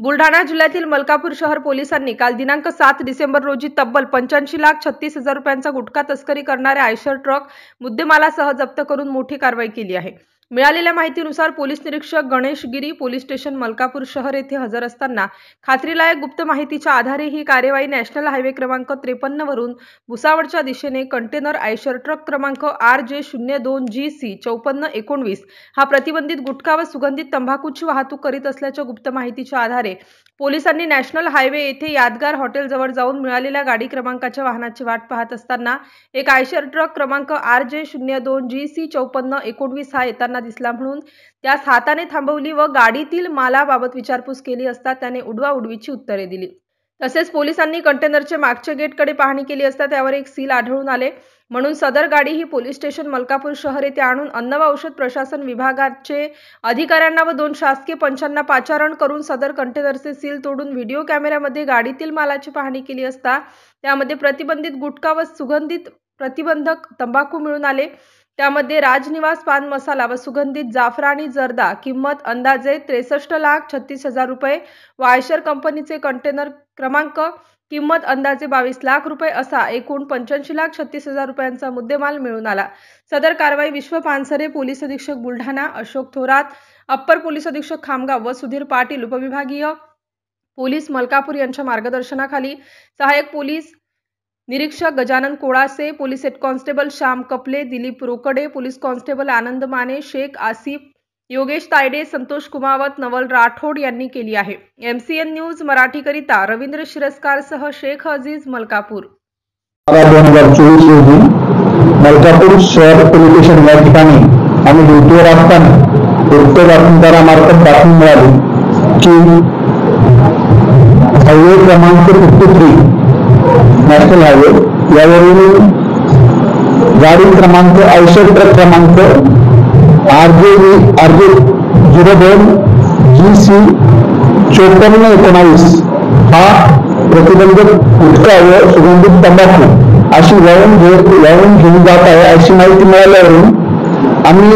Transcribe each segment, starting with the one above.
बुलढाणा जिल्ह्यातील मलकापूर शहर पोलिसांनी काल दिनांक 7 डिसेंबर रोजी तब्बल 85,36,000 रुपयांचा गुटखा तस्करी करणाऱ्या आयशर ट्रक मुद्देमालासह जप्त करून मोठी कारवाई केली आहे। मिळालेल्या माहितीनुसार पोलीस निरीक्षक गणेश गिरी पोलीस स्टेशन मलकापूर शहर येथे हजर असताना खात्रीलायक गुप्त माहितीच्या आधारे ही कार्यवाही नॅशनल हायवे क्रमांक 53 वरून भुसावळच्या दिशेने कंटेनर आयशर ट्रक क्रमांक RJ02GC 5419 हा प्रतिबंधित गुटखा व सुगंधित तंबाखूची वाहतूक करीत असल्याच्या गुप्त माहितीच्या आधारे पोलिसांनी नॅशनल हायवे येथे यादगार हॉटेल जवळ जाऊन मिळालेल्या गाडी क्रमांकाच्या वाहनाची वाट पाहत असताना एक आयशर ट्रक क्रमांक RJ02GC 5419 हा येताना दिसला म्हणून त्यास हाताने थांबवली व गाडीतील मालाबाबत विचारपूस केली असता त्याने उडवाउडवीची उत्तरे दिली। तसेच पोलिसांनी कंटेनरचे मागच्या गेटकडे पाहणी केली असता त्यावर एक सील आढळून आले म्हणून सदर गाडी ही पोलीस स्टेशन मलकापूर शहर येथे आणून अन्न व औषध प्रशासन विभागाचे अधिकाऱ्यांना व 2 शासकीय पंचांना पाचारण करून सदर कंटेनरचे सील तोडून व्हिडिओ कॅमेऱ्यामध्ये गाडीतील मालाची पाहणी केली असता त्यामध्ये प्रतिबंधित गुटखा व सुगंधित प्रतिबंधक तंबाखू मिळून आले। त्यामध्ये राजनिवास पान मसाला व सुगंधित जाफरानी जर्दा किंमत अंदाजे 63,36,000 रुपये व आयशर कंपनीचे कंटेनर क्रमांक किंमत अंदाजे 22 लाख रुपये असा एकूण 85,36,000 रुपयांचा मुद्देमाल मिळून आला। सदर कारवाई विश्व पानसरे पोलीस अधीक्षक बुलढाणा, अशोक थोरात अप्पर पोलीस अधीक्षक खामगाव व सुधीर पाटील उपविभागीय पोलीस मलकापूर यांच्या मार्गदर्शनाखाली सहाय्यक पोलीस निरीक्षक Gajanan Kolase, police head constable Shyam Kapale, Dilip Rokade, police constable Anand Mane, Shaikh Asif, Yogesh Tayade, Santosh Kumawat, Naval Rathod यांनी केली आहे। MCN न्यूज मराठी करिता रवींद्र शिरस्कार सह शेख अजीज मलकापूर। 2024 रोजी मलकापूर शहर पोलीस स्टेशन या ठिकाणी आम्ही ड्युटीवर असताना गुप्त बातमीदारामार्फत बातमी मिळाली की हायवे क्रमांक 53 नॅशनल हायवे यावरून गाडी क्रमांक आयशर ट्रक क्रमांक RJ02GC 5419 हा प्रतिबंधित गुटखा व सुगंधित तंबाखू अशी वाहून घेऊन जात आहे अशी माहिती मिळाल्यावरून आम्ही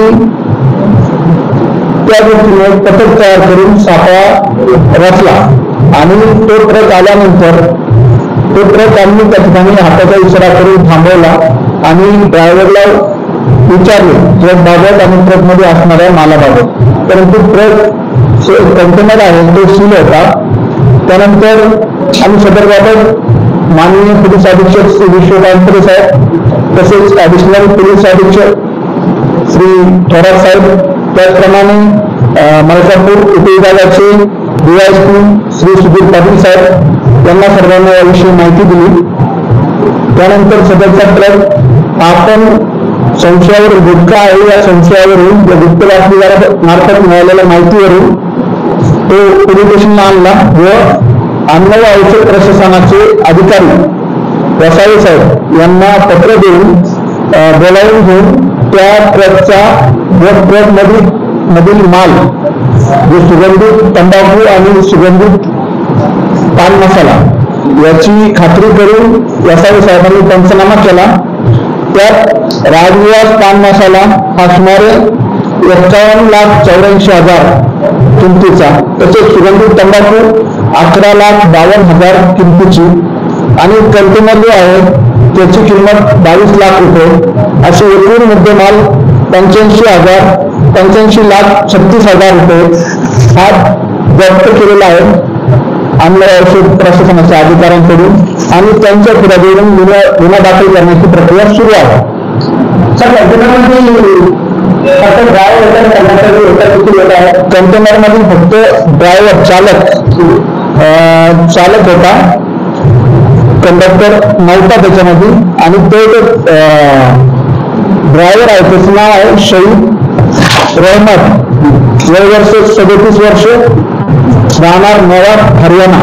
त्या गोष्टीने पथक तयार करून सापळा रचला आणि तो ट्रक आल्यानंतर तो ट्रक आम्ही त्या ठिकाणी हाताचा इशारा करून थांबवला आणि ड्रायव्हरला विचारले ट्रक बाबत आणि ट्रक मध्ये असणाऱ्या मालाबाबत, परंतु ट्रक कंटेनर आहे तो सील होता। त्यानंतर आम्ही सदर बाबत माननीय पोलीस अधीक्षक श्री विश्व पानसरे साहेब तसेच ॲडिशनल पोलीस अधीक्षक श्री थोरात साहेब त्याचप्रमाणे मलकापूर उपविभागाचे DISP श्री सुधीर पाटील साहेब यांना सर्वांना याविषयी माहिती दिली। त्यानंतर सदरचा ट्रक आपण संशयावर गुटखा आहे या संशयावरून गुप्त बातमीदारामार्फत मिळालेल्या माहितीवरून तो पोलीस स्टेशनला आणला व अन्न व औषध प्रशासनाचे अधिकारी वसावे साहेब यांना पत्र देऊन बोलावून घेऊन त्या ट्रकचा व ट्रक मधील माल जो सुगंधित तंबाखू आणि सुगंधित पान मसाला याची खात्री करून वसावे साहेबांनी पंचनामा केला। त्यात राजनिवास पान मसाला हा सुमारे 51,84,000 किमतीचा, तसेच सुगंधित तंबाखू 11,52,000 किमतीची आणि कंटेनर जो आहे त्याची किंमत 22 लाख रुपये असे एकूण मुद्देमाल 85,36,000 रुपये हा जप्त केलेला आहे अन्न औषध प्रशासनाच्या अधिकाऱ्यांकडून आणि त्यांच्या पुढाकारातून गुन्हा दाखल करण्याची प्रक्रिया सुरू आहे। कंटेनर मध्ये फक्त ड्रायव्हर चालक होता, कंडक्टर नव्हता त्याच्यामध्ये आणि तो ड्रायव्हर आहे त्याचं नाव आहे शहीद रहमत, वय वर्ष 37 वर्ष, राहणार नवाब हरियाणा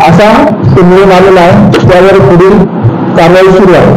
असा तो मिळून आलेला आहे। त्यावर पुढील कारवाई सुरू आहे।